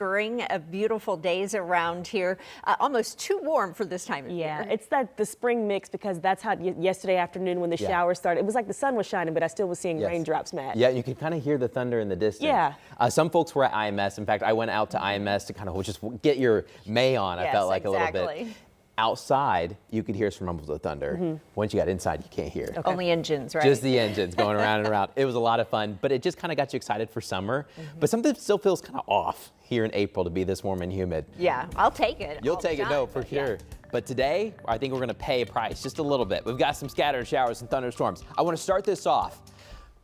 spring of beautiful days around here. Almost too warm for this time of year. Yeah, it's the spring mix, because that's how yesterday afternoon when the showers started, it was like the sun was shining, but I still was seeing raindrops, Matt. Yeah, you can kind of hear the thunder in the distance. Yeah. Some folks were at IMS. In fact, I went out to IMS to kind of just get your May on. I felt like a little bit. Outside, you could hear some rumbles of thunder. Once you got inside, you can't hear. Okay. Only engines, right? Just the engines going around and around. It was a lot of fun, but it just kind of got you excited for summer. But something still feels kind of off here in April to be this warm and humid. Yeah, I'll take it. You'll take it, no, for sure. But today, I think we're going to pay a price just a little bit. We've got some scattered showers and thunderstorms. I want to start this off.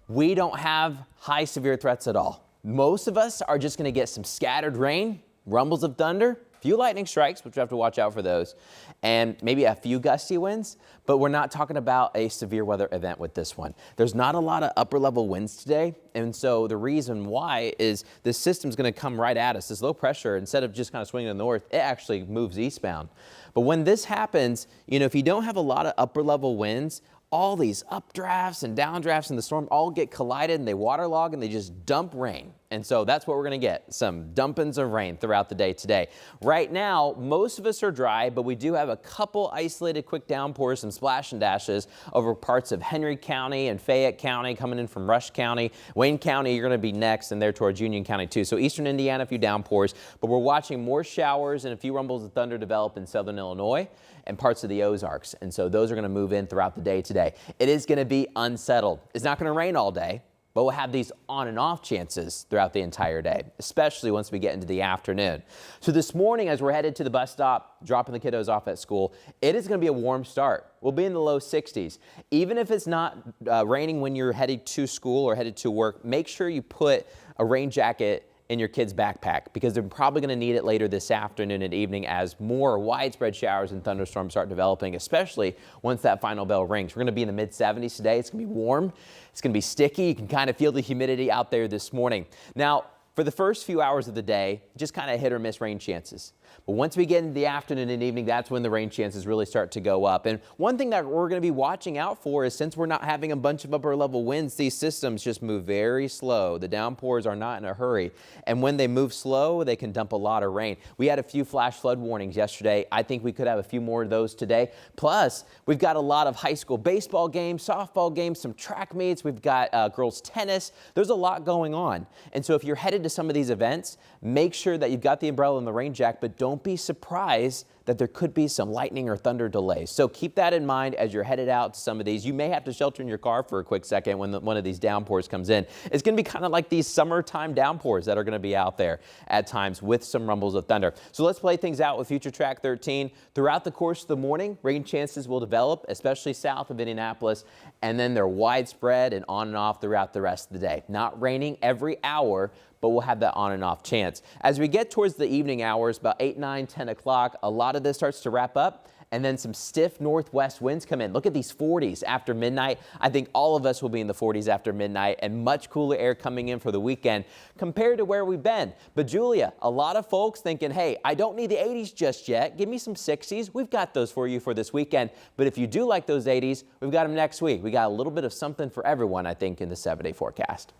We don't have high severe threats at all. Most of us are just going to get some scattered rain, rumbles of thunder, few lightning strikes, which we have to watch out for those, and maybe a few gusty winds, but we're not talking about a severe weather event with this one. There's not a lot of upper level winds today, and so the reason why is this system's going to come right at us. This low pressure, instead of just kind of swinging to the north, it actually moves eastbound. But when this happens, you know, if you don't have a lot of upper level winds, all these updrafts and downdrafts in the storm all get collided and they waterlog and they just dump rain. And so that's what we're going to get, some dumpings of rain throughout the day today. Right now, most of us are dry, but we do have a couple isolated quick downpours, some splash and dashes over parts of Henry County and Fayette County, coming in from Rush County. Wayne County, you're going to be next, and there towards Union County too. So eastern Indiana, a few downpours, but we're watching more showers and a few rumbles of thunder develop in southern Illinois and parts of the Ozarks. And so those are going to move in throughout the day today. It is going to be unsettled. It's not going to rain all day, but we'll have these on and off chances throughout the entire day, especially once we get into the afternoon. So this morning, as we're headed to the bus stop, dropping the kiddos off at school, it is going to be a warm start. We'll be in the low 60s. Even if it's not raining when you're headed to school or headed to work, make sure you put a rain jacket in your kid's backpack, because they're probably going to need it later this afternoon and evening as more widespread showers and thunderstorms start developing, especially once that final bell rings. We're going to be in the mid 70s today. It's going to be warm. It's going to be sticky. You can kind of feel the humidity out there this morning. Now, for the first few hours of the day, just kind of hit or miss rain chances. But once we get into the afternoon and evening, that's when the rain chances really start to go up. And one thing that we're going to be watching out for is, since we're not having a bunch of upper level winds, these systems just move very slow. The downpours are not in a hurry. And when they move slow, they can dump a lot of rain. We had a few flash flood warnings yesterday. I think we could have a few more of those today. Plus, we've got a lot of high school baseball games, softball games, some track meets. We've got girls tennis. There's a lot going on. And so if you're headed to some of these events, make sure that you've got the umbrella and the rain jacket, but don't be surprised that there could be some lightning or thunder delays. So keep that in mind as you're headed out to some of these. You may have to shelter in your car for a quick second when one of these downpours comes in. It's going to be kind of like these summertime downpours that are going to be out there at times with some rumbles of thunder. So let's play things out with Future Track 13. Throughout the course of the morning, rain chances will develop, especially south of Indianapolis, and then they're widespread and on and off throughout the rest of the day. Not raining every hour, but we'll have that on and off chance. As we get towards the evening hours, about 8, 9, 10 o'clock, a lot of this starts to wrap up, and then some stiff northwest winds come in. Look at these 40s after midnight. I think all of us will be in the 40s after midnight, and much cooler air coming in for the weekend compared to where we've been. But Julia, a lot of folks thinking, hey, I don't need the 80s just yet. Give me some 60s. We've got those for you for this weekend. But if you do like those 80s, we've got them next week. We got a little bit of something for everyone, I think, in the 7-day forecast.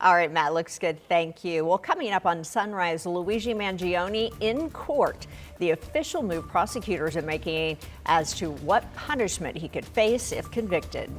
All right, Matt, looks good. Thank you. Well, coming up on Sunrise, Luigi Mangione in court. The official move prosecutors are making as to what punishment he could face if convicted.